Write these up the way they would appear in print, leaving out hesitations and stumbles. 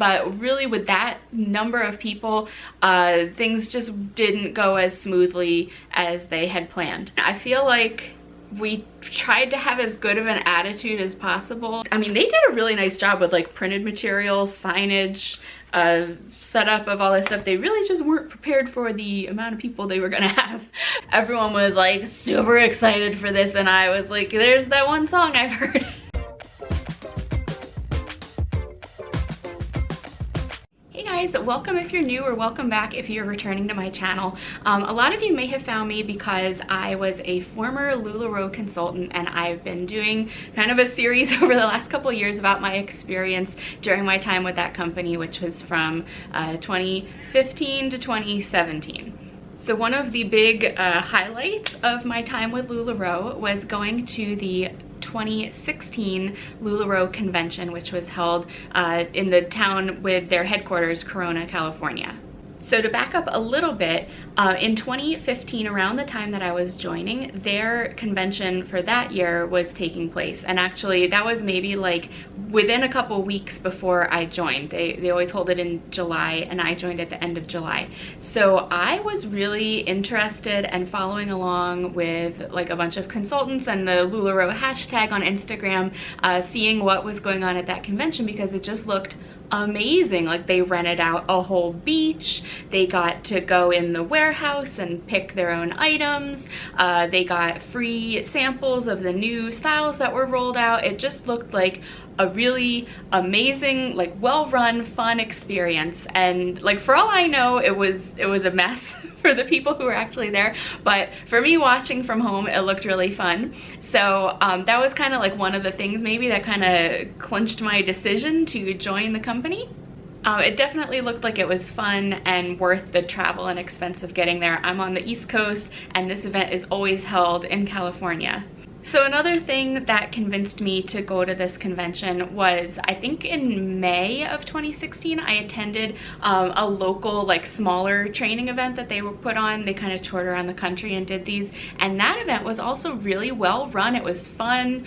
but really with that number of people, things just didn't go as smoothly as they had planned. I feel like we tried to have as good of an attitude as possible. I mean, they did a really nice job with like printed materials, signage, setup of all this stuff. They really just weren't prepared for the amount of people they were gonna have. Everyone was like super excited for this, and I was like, there's that one song I've heard. Welcome if you're new, or welcome back if you're returning to my channel. A lot of you may have found me because I was a former LuLaRoe consultant, and I've been doing kind of a series over the last couple years about my experience during my time with that company, which was from 2015 to 2017. So one of the big highlights of my time with LuLaRoe was going to the 2016 LuLaRoe convention, which was held in the town with their headquarters, Corona, California. So to back up a little bit, in 2015, around the time that I was joining, their convention for that year was taking place. And actually that was maybe like within a couple weeks before I joined. They always hold it in July, and I joined at the end of July. So I was really interested and following along with like a bunch of consultants and the LuLaRoe hashtag on Instagram, seeing what was going on at that convention, because it just looked amazing. Like, they rented out a whole beach, they got to go in the warehouse and pick their own items, they got free samples of the new styles that were rolled out. It just looked like a really amazing, like well-run, fun experience. And like, for all I know, it was a mess for the people who were actually there, but for me watching from home, it looked really fun. So that was kind of like one of the things maybe that kind of clinched my decision to join the company. It definitely looked like it was fun and worth the travel and expense of getting there. I'm on the East Coast, and this event is always held in California. So another thing that convinced me to go to this convention was, I think in May of 2016, I attended a local, like, smaller training event that they were put on. They kind of toured around the country and did these, and that event was also really well run. It was fun.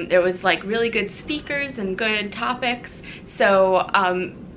There was like really good speakers and good topics. So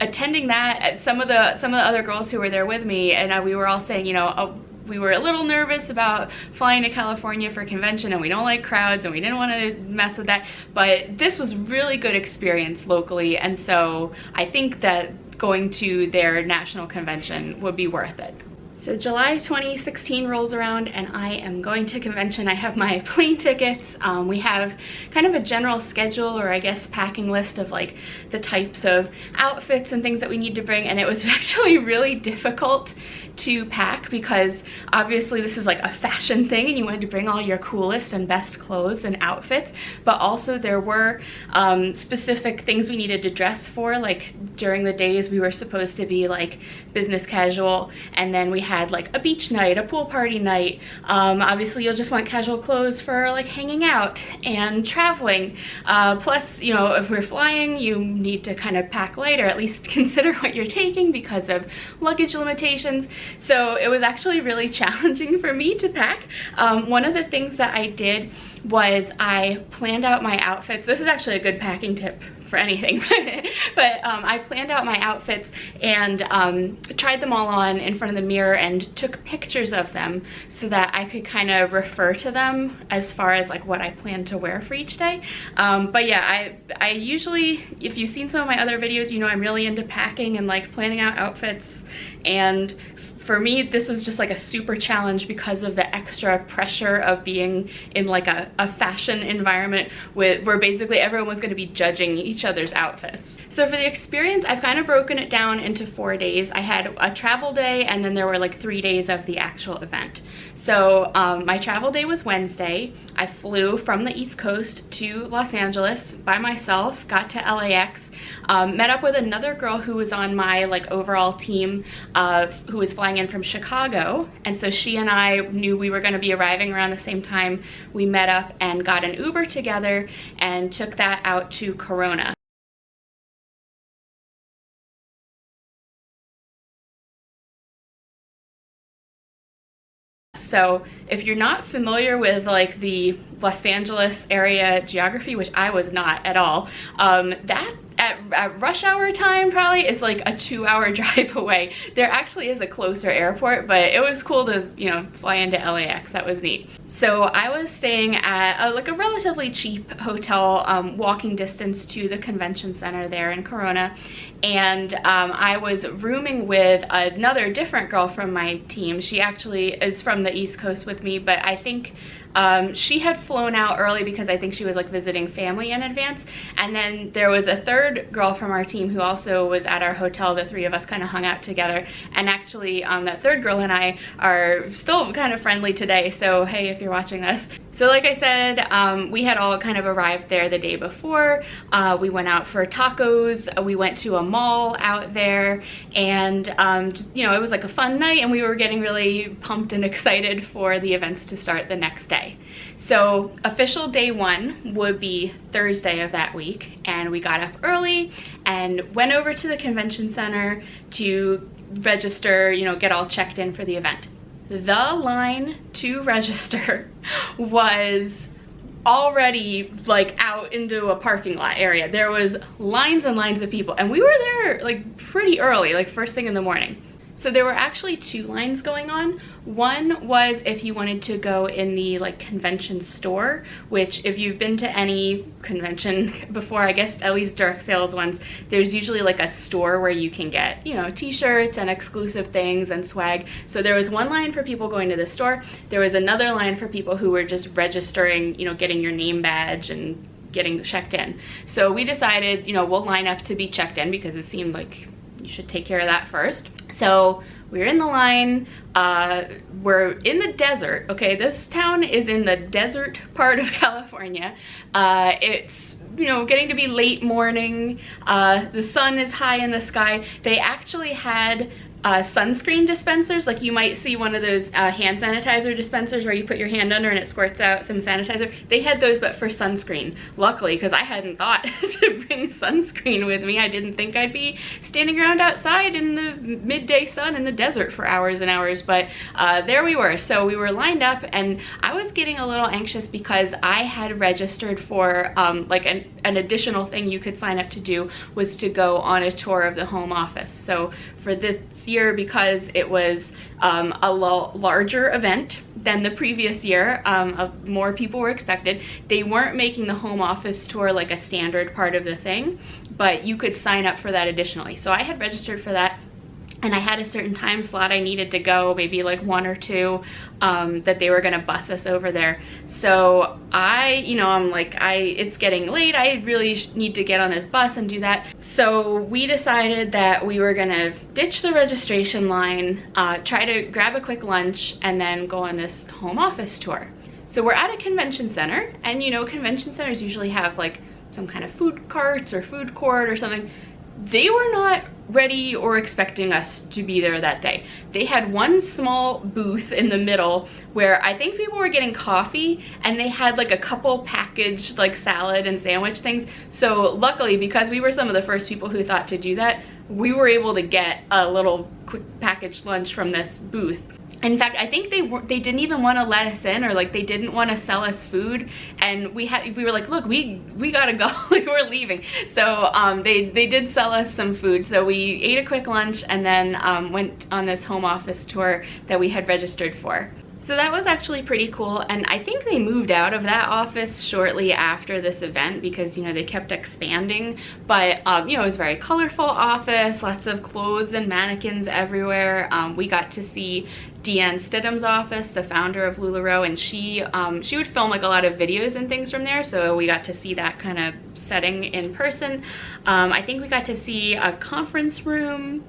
attending that, some of the other girls who were there with me, and we were all saying, you know, we were a little nervous about flying to California for a convention, and we don't like crowds, and we didn't want to mess with that, but this was really good experience locally, and so I think that going to their national convention would be worth it. So July 2016 rolls around, and I am going to convention. I have my plane tickets. We have kind of a general schedule, or I guess packing list of like the types of outfits and things that we need to bring, and it was actually really difficult to pack because obviously this is like a fashion thing and you wanted to bring all your coolest and best clothes and outfits, but also there were specific things we needed to dress for. Like, during the days we were supposed to be like business casual, and then we had like a beach night, a pool party night. Obviously you'll just want casual clothes for like hanging out and traveling. Plus, you know, if we're flying, you need to kind of pack light, or at least consider what you're taking because of luggage limitations. So it was actually really challenging for me to pack. One of the things that I did was I planned out my outfits. This is actually a good packing tip for anything, but I planned out my outfits and tried them all on in front of the mirror and took pictures of them so that I could kind of refer to them as far as like what I planned to wear for each day. But yeah, I usually, if you've seen some of my other videos, you know I'm really into packing and like planning out outfits, and for me, this was just like a super challenge because of the extra pressure of being in like a fashion environment where basically everyone was going to be judging each other's outfits. So for the experience, I've kind of broken it down into 4 days. I had a travel day, and then there were like 3 days of the actual event. So my travel day was Wednesday. I flew from the East Coast to Los Angeles by myself, got to LAX, met up with another girl who was on my like overall team who was flying in from Chicago, and so she and I knew we were going to be arriving around the same time. We met up and got an Uber together and took that out to Corona. So if you're not familiar with like the Los Angeles area geography, which I was not at all, that at rush hour time probably is like a 2-hour drive away. There actually is a closer airport, but it was cool to, you know, fly into LAX. That was neat. So I was staying at like a relatively cheap hotel, walking distance to the convention center there in Corona, and I was rooming with another different girl from my team. She actually is from the East Coast with me, but I think she had flown out early because I think she was like visiting family in advance. And then there was a third girl from our team who also was at our hotel. The three of us kind of hung out together. And actually that third girl and I are still kind of friendly today. So hey, if you're watching this. So like I said, we had all kind of arrived there the day before. We went out for tacos. We went to a mall out there, and just, you know, it was like a fun night, and we were getting really pumped and excited for the events to start the next day. So official day one would be Thursday of that week, and we got up early and went over to the convention center to register, you know, get all checked in for the event. The line to register was already like out into a parking lot area. There was lines and lines of people, and we were there like pretty early, like first thing in the morning. So there were actually 2 lines going on. One was if you wanted to go in the like convention store, which if you've been to any convention before, I guess at least direct sales ones, there's usually like a store where you can get, you know, t-shirts and exclusive things and swag. So there was one line for people going to the store. There was another line for people who were just registering, you know, getting your name badge and getting checked in. So we decided, you know, we'll line up to be checked in because it seemed like you should take care of that first. So we're in the line, we're in the desert, okay? This town is in the desert part of California. It's, you know, getting to be late morning. The sun is high in the sky. They actually had sunscreen dispensers, like you might see one of those hand sanitizer dispensers where you put your hand under and it squirts out some sanitizer. They had those, but for sunscreen, luckily, because I hadn't thought to bring sunscreen with me. I didn't think I'd be standing around outside in the midday sun in the desert for hours and hours, but there we were. So we were lined up, and I was getting a little anxious because I had registered for like an additional thing you could sign up to do was to go on a tour of the home office. So for this year, because it was a larger event than the previous year, more people were expected, they weren't making the home office tour like a standard part of the thing, but you could sign up for that additionally. So I had registered for that, and I had a certain time slot I needed to go, maybe like 1 or 2, that they were gonna bus us over there. So I'm like, it's getting late, I really need to get on this bus and do that. So we decided that we were gonna ditch the registration line, try to grab a quick lunch, and then go on this home office tour. So we're at a convention center, and you know, convention centers usually have like some kind of food carts or food court or something. They were not ready or expecting us to be there that day. They had one small booth in the middle where I think people were getting coffee, and they had like a couple packaged like salad and sandwich things. So luckily, because we were some of the first people who thought to do that, we were able to get a little quick packaged lunch from this booth. In fact, I think they didn't even want to let us in, or like they didn't want to sell us food, and we were like, look, we gotta go, like we're leaving. So they did sell us some food, so we ate a quick lunch and then went on this home office tour that we had registered for. So that was actually pretty cool, and I think they moved out of that office shortly after this event because, you know, they kept expanding, but you know, it was a very colorful office, lots of clothes and mannequins everywhere. We got to see Deanne Stidham's office, the founder of LuLaRoe, and she would film like a lot of videos and things from there, so we got to see that kind of setting in person. I think we got to see a conference room,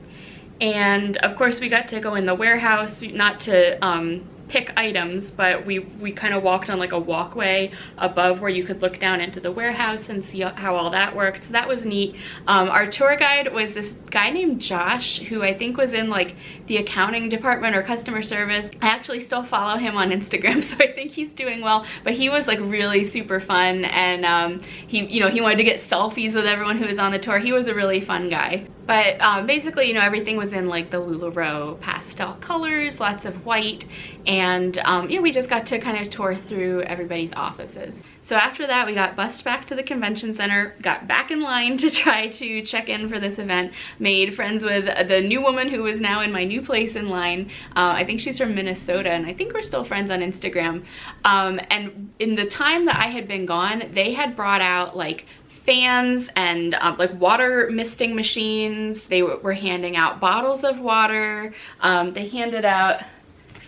and of course we got to go in the warehouse, not to pick items, but we kind of walked on like a walkway above where you could look down into the warehouse and see how all that worked. So that was neat. Our tour guide was this guy named Josh, who I think was in like the accounting department or customer service. I actually still follow him on Instagram, so I think he's doing well, but he was like really super fun, and he wanted to get selfies with everyone who was on the tour. He was a really fun guy. But basically, you know, everything was in like the LuLaRoe pastel colors, lots of white, and yeah, we just got to kind of tour through everybody's offices. So after that, we got bussed back to the convention center, got back in line to try to check in for this event, made friends with the new woman who was now in my new place in line. I think she's from Minnesota, and I think we're still friends on Instagram. And in the time that I had been gone, they had brought out like fans and like water misting machines. They were handing out bottles of water. They handed out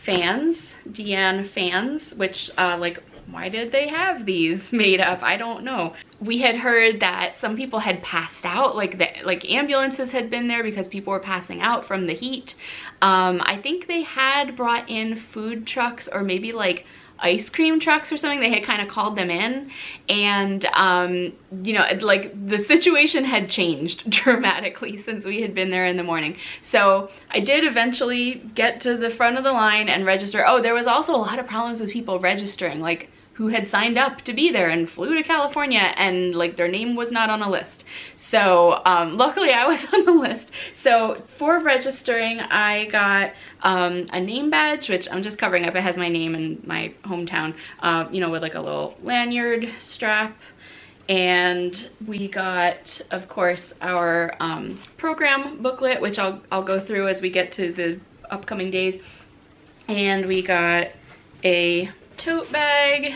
fans, Deanne fans, which like, why did they have these made up? I don't know. We had heard that some people had passed out, like ambulances had been there because people were passing out from the heat. I think they had brought in food trucks, or maybe like ice cream trucks or something. They had kind of called them in, and you know, like the situation had changed dramatically since we had been there in the morning. So I did eventually get to the front of the line and register. Oh, there was also a lot of problems with people registering, like who had signed up to be there and flew to California, and like their name was not on a list. So luckily I was on the list. So for registering, I got a name badge, which I'm just covering up. It has my name and my hometown, you know, with like a little lanyard strap. And we got, of course, our program booklet, which I'll go through as we get to the upcoming days. And we got a tote bag,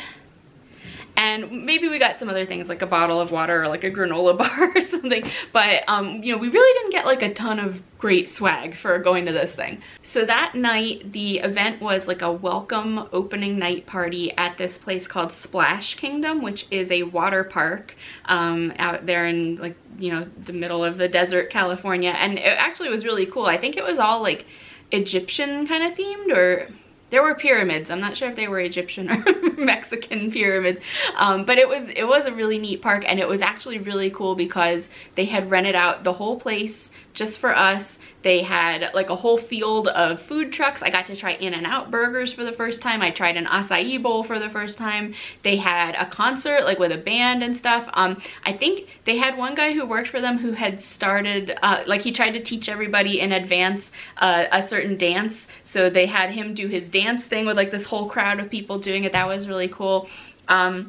and maybe we got some other things like a bottle of water or like a granola bar or something, but you know, we really didn't get like a ton of great swag for going to this thing. So that night, the event was like a welcome opening night party at this place called Splash Kingdom, which is a water park out there in, like, you know, the middle of the desert, California. And it actually was really cool. I think it was all like Egyptian kind of themed, or there were pyramids. I'm not sure if they were Egyptian or Mexican pyramids, but it was a really neat park, and it was actually really cool because they had rented out the whole place just for us. They had like a whole field of food trucks. I got to try In-N-Out burgers for the first time. I tried an acai bowl for the first time. They had a concert like with a band and stuff. I think they had one guy who worked for them who had started, like he tried to teach everybody in advance a certain dance. So they had him do his dance thing with like this whole crowd of people doing it. That was really cool. But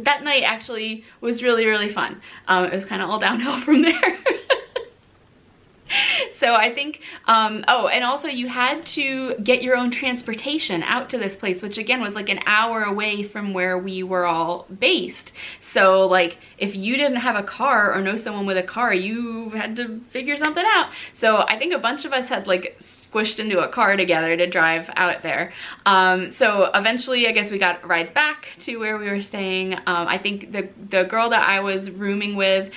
that night actually was really, really fun. It was kind of all downhill from there. So I think, oh, and also you had to get your own transportation out to this place, which again was like an hour away from where we were all based. So like if you didn't have a car or know someone with a car, you had to figure something out. So I think a bunch of us had like squished into a car together to drive out there. So eventually I guess we got rides back to where we were staying. I think the girl that I was rooming with,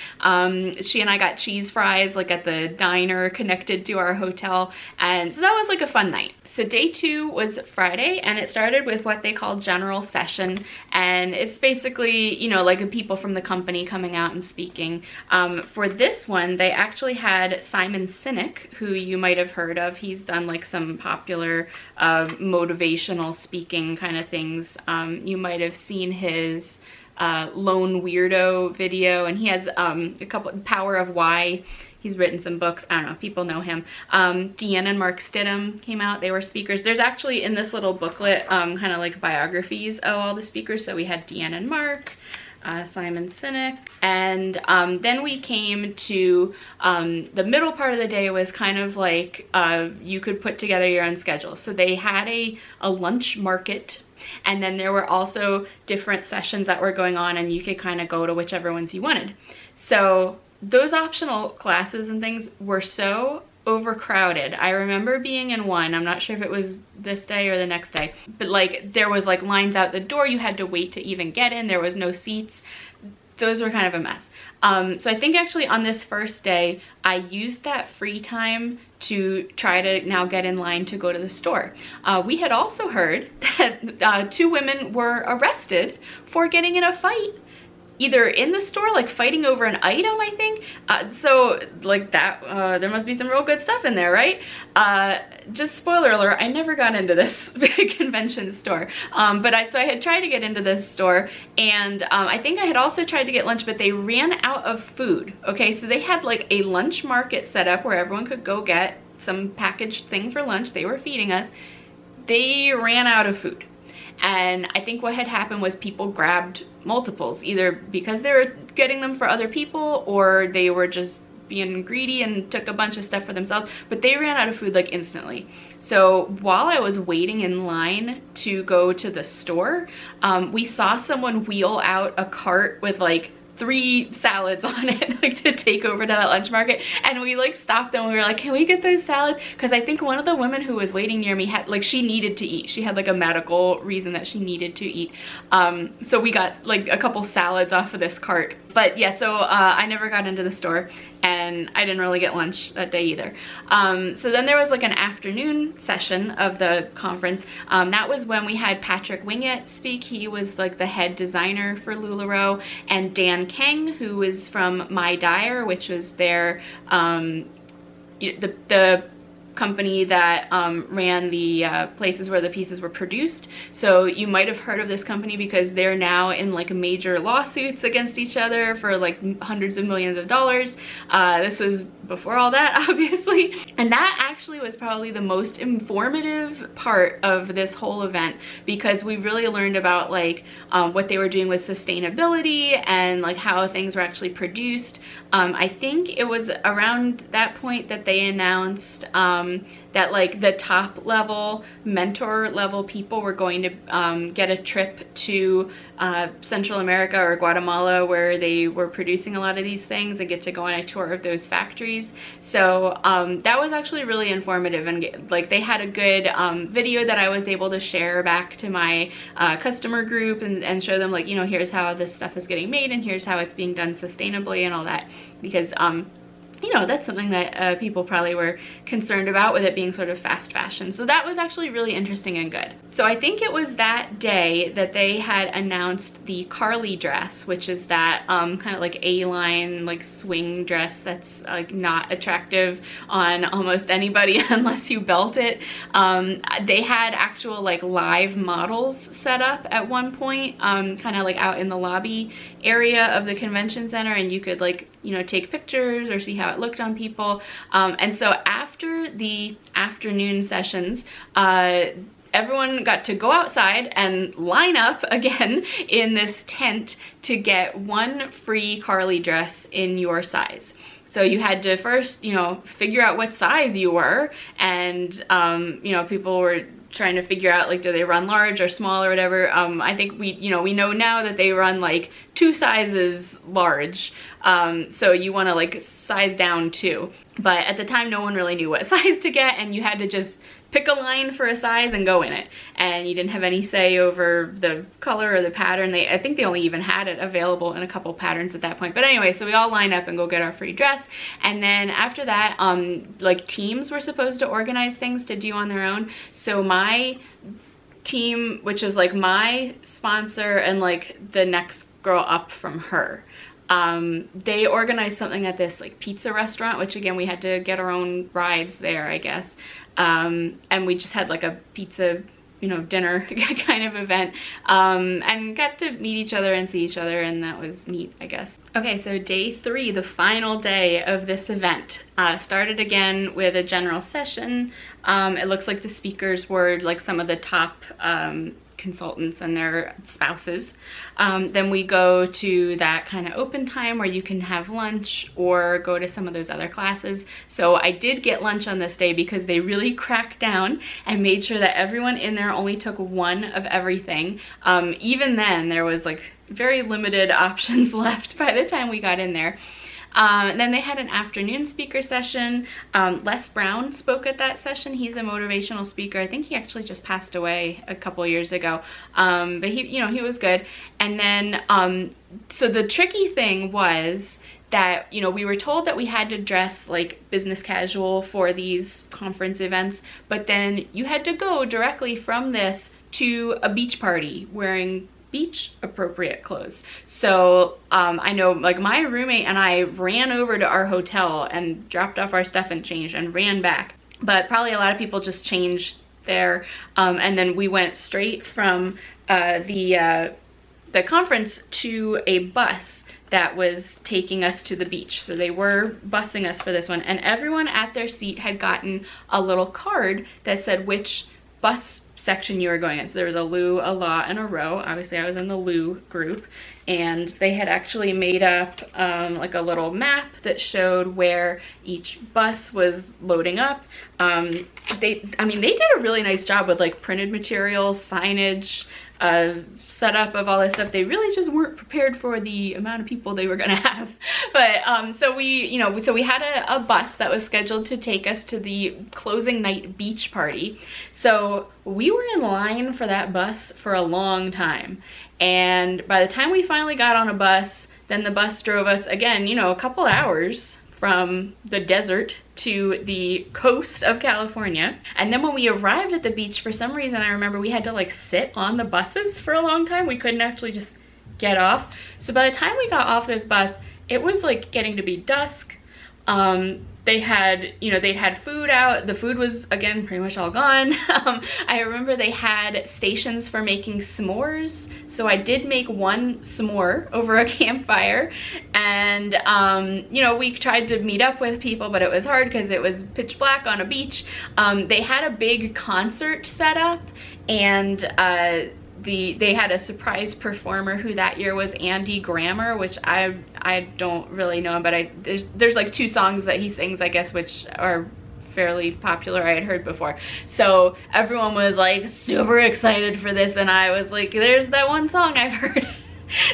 she and I got cheese fries like at the diner connected to our hotel, and so that was like a fun night. So day 2 was Friday, and it started with what they call general session, and it's basically, you know, like people from the company coming out and speaking. For this one, they actually had Simon Sinek, who you might have heard of. He's done like some popular motivational speaking kind of things. You might have seen his Lone Weirdo video, and he has a couple, Power of Why. He's written some books. I don't know, people know him. Deanne and Mark Stidham came out. They were speakers. There's actually in this little booklet kind of like biographies of all the speakers. So we had Deanne and Mark, Simon Sinek, and then we came to the middle part of the day was kind of like you could put together your own schedule. So they had a lunch market, and then there were also different sessions that were going on, and you could kind of go to whichever ones you wanted. So those optional classes and things were so overcrowded. I remember being in one, I'm not sure if it was this day or the next day, but like there was like lines out the door. You had to wait to even get in. There was no seats. Those were kind of a mess. So I think actually on this first day, I used that free time to try to now get in line to go to the store. We had also heard that 2 women were arrested for getting in a fight either in the store, like fighting over an item, I think. So like that, there must be some real good stuff in there, right? Just spoiler alert, I never got into this convention store. So I had tried to get into this store, and I think I had also tried to get lunch, but they ran out of food. Okay, so they had like a lunch market set up where everyone could go get some packaged thing for lunch. They were feeding us. They ran out of food. And I think what had happened was people grabbed multiples, either because they were getting them for other people or they were just being greedy and took a bunch of stuff for themselves, but they ran out of food like instantly. So while I was waiting in line to go to the store, we saw someone wheel out a cart with like 3 salads on it, like to take over to that lunch market, and we like stopped them. We were like, can we get those salads? Because I think one of the women who was waiting near me had like, she needed to eat. She had like a medical reason that she needed to eat. So we got like a couple salads off of this cart. But yeah, so I never got into the store, and I didn't really get lunch that day either. So then there was like an afternoon session of the conference. That was when we had Patrick Wingett speak. He was like the head designer for LuLaRoe, and Dan Kang, who is from My Dyer, which was their the company that ran the places where the pieces were produced. So you might have heard of this company because they're now in like major lawsuits against each other for like hundreds of millions of dollars. This was before all that, obviously. And that actually was probably the most informative part of this whole event, because we really learned about like what they were doing with sustainability and like how things were actually produced. I think it was around that point that they announced that like the top level, mentor level people were going to get a trip to Central America or Guatemala, where they were producing a lot of these things, and get to go on a tour of those factories. So that was actually really informative, and like they had a good video that I was able to share back to my customer group and show them like, you know, here's how this stuff is getting made and here's how it's being done sustainably and all that, because you know, that's something that people probably were concerned about with it being sort of fast fashion. So that was actually really interesting and good. So I think it was that day that they had announced the Carly dress, which is that kind of like A-line like swing dress that's like not attractive on almost anybody unless you belt it. They had actual like live models set up at one point, kind of like out in the lobby area of the convention center, and you could like, you know, take pictures or see how it looked on people. And so after the afternoon sessions, everyone got to go outside and line up again in this tent to get one free Carly dress in your size. So you had to first, you know, figure out what size you were, and you know, people were trying to figure out like, do they run large or small or whatever. I think we know now that they run like 2 sizes large. So you want to like size down too. But at the time, no one really knew what size to get, and you had to just pick a line for a size and go in it. And you didn't have any say over the color or the pattern. I think they only even had it available in a couple patterns at that point. But anyway, so we all line up and go get our free dress. And then after that, like teams were supposed to organize things to do on their own. So my team, which is like my sponsor and like the next girl up from her, they organized something at this like pizza restaurant, which again, we had to get our own rides there, I guess. And we just had like a pizza, you know, dinner kind of event, and got to meet each other and see each other, and that was neat, I guess. Okay, so day 3, the final day of this event, started again with a general session. It looks like the speakers were like some of the top consultants and their spouses. Then we go to that kind of open time where you can have lunch or go to some of those other classes. So I did get lunch on this day because they really cracked down and made sure that everyone in there only took one of everything. Even then, there was like very limited options left by the time we got in there. Then they had an afternoon speaker session. Les Brown spoke at that session. He's a motivational speaker. I think he actually just passed away a couple years ago. But he, you know, he was good. And then, so the tricky thing was that, you know, we were told that we had to dress like business casual for these conference events, but then you had to go directly from this to a beach party wearing beach appropriate clothes. So I know like my roommate and I ran over to our hotel and dropped off our stuff and changed and ran back. But probably a lot of people just changed there. And then we went straight from the conference to a bus that was taking us to the beach. So they were busing us for this one, and everyone at their seat had gotten a little card that said which bus section you were going in. So there was a Lu, a La, and a Roe. Obviously I was in the Lu group, and they had actually made up like a little map that showed where each bus was loading up. I mean, they did a really nice job with like printed materials, signage, setup of all this stuff. They really just weren't prepared for the amount of people they were gonna have. But so we had a bus that was scheduled to take us to the closing night beach party. So we were in line for that bus for a long time. And by the time we finally got on a bus, then the bus drove us again, you know, a couple hours from the desert to the coast of California. And then when we arrived at the beach, for some reason, I remember we had to like sit on the buses for a long time. We couldn't actually just get off. So by the time we got off this bus, it was like getting to be dusk. They had, you know, they'd had food out. The food was, again, pretty much all gone. I remember they had stations for making s'mores. So I did make one s'more over a campfire. And, you know, we tried to meet up with people, but it was hard because it was pitch black on a beach. They had a big concert set up, and they had a surprise performer who that year was Andy Grammer, which I don't really know him, but there's like 2 songs that he sings, I guess, which are fairly popular. I had heard before. So everyone was like super excited for this, and I was like, there's that one song I've heard.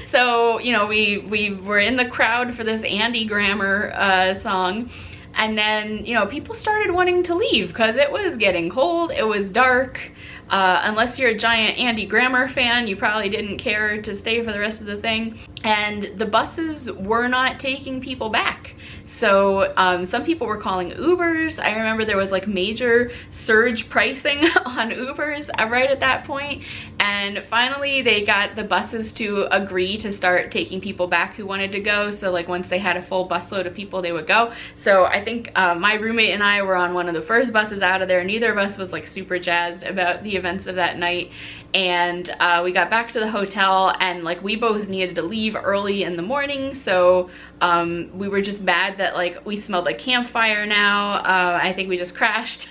So, you know, we were in the crowd for this Andy Grammer song. And then, you know, people started wanting to leave because it was getting cold, it was dark. Unless you're a giant Andy Grammer fan, you probably didn't care to stay for the rest of the thing. And the buses were not taking people back. So some people were calling Ubers. I remember there was like major surge pricing on Ubers right at that point. And finally they got the buses to agree to start taking people back who wanted to go. So like once they had a full busload of people, they would go. So I think my roommate and I were on one of the first buses out of there. Neither of us was like super jazzed about the events of that night. And we got back to the hotel, and like we both needed to leave early in the morning. So we were just mad that like we smelled like campfire now. I think we just crashed.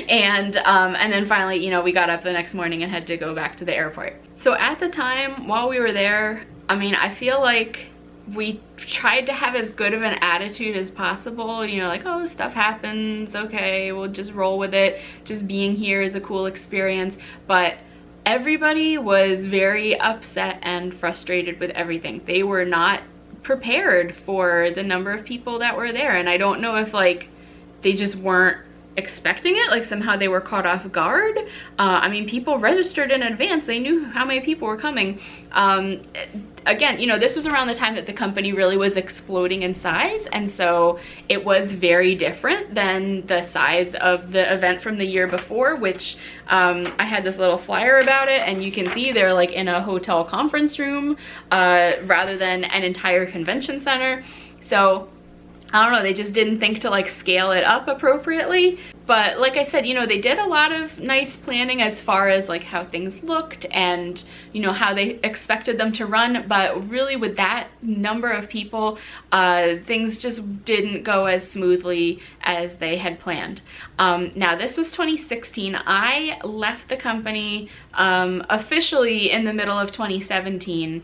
And then finally, you know, we got up the next morning and had to go back to the airport. So at the time while we were there, I mean, I feel like we tried to have as good of an attitude as possible, you know, like, oh, stuff happens, okay, we'll just roll with it. Just being here is a cool experience. But everybody was very upset and frustrated with everything. They were not prepared for the number of people that were there, and I don't know if like they just weren't expecting it, like somehow they were caught off guard. I mean, people registered in advance, they knew how many people were coming. Again, you know, this was around the time that the company really was exploding in size, and so it was very different than the size of the event from the year before, which I had this little flyer about it, and you can see they're like in a hotel conference room rather than an entire convention center. So I don't know, they just didn't think to like scale it up appropriately. But like I said, you know, they did a lot of nice planning as far as like how things looked and, you know, how they expected them to run. But really with that number of people, things just didn't go as smoothly as they had planned. Now this was 2016. I left the company officially in the middle of 2017.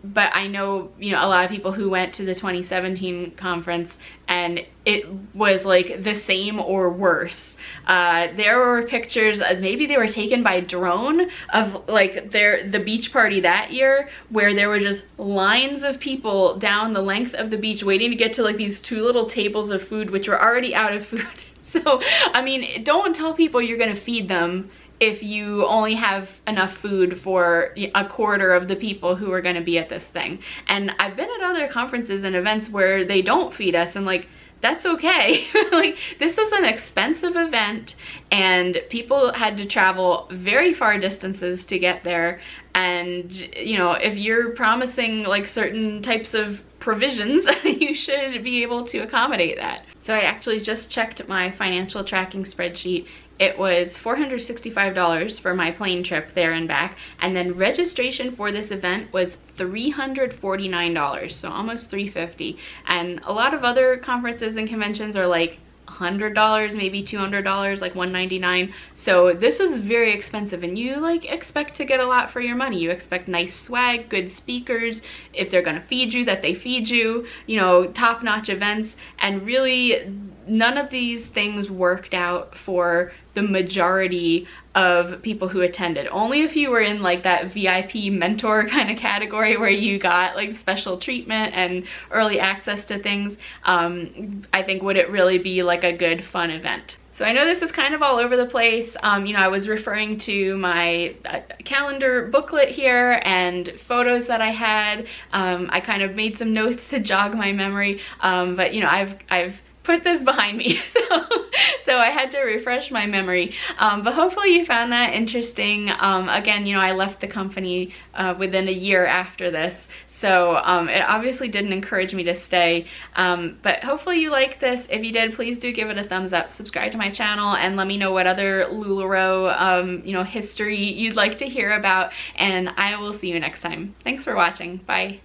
But I know, you know, a lot of people who went to the 2017 conference and it was like the same or worse. There were pictures, maybe they were taken by drone, of like the beach party that year, where there were just lines of people down the length of the beach waiting to get to like these 2 little tables of food, which were already out of food. So, I mean, don't tell people you're gonna feed them if you only have enough food for a quarter of the people who are going to be at this thing. And I've been at other conferences and events where they don't feed us, and like that's okay. Like, this was an expensive event and people had to travel very far distances to get there. And, you know, if you're promising like certain types of provisions, you should be able to accommodate that. So I actually just checked my financial tracking spreadsheet. It was $465 for my plane trip there and back, and then registration for this event was $349, so almost $350. And a lot of other conferences and conventions are like $100, maybe $200, like $199. So this was very expensive, and you like expect to get a lot for your money. You expect nice swag, good speakers, if they're gonna feed you, that they feed you, you know, top-notch events. And really none of these things worked out for the majority of people who attended. Only if you were in like that VIP mentor kind of category where you got like special treatment and early access to things, I think would it really be like a good fun event. So I know this was kind of all over the place. You know, I was referring to my calendar booklet here and photos that I had. I kind of made some notes to jog my memory, but you know, I've put this behind me, so I had to refresh my memory. But hopefully you found that interesting. Again, you know, I left the company within a year after this, so it obviously didn't encourage me to stay. But hopefully you liked this. If you did, please do give it a thumbs up, subscribe to my channel, and let me know what other LuLaRoe you know, history you'd like to hear about, and I will see you next time. Thanks for watching. Bye.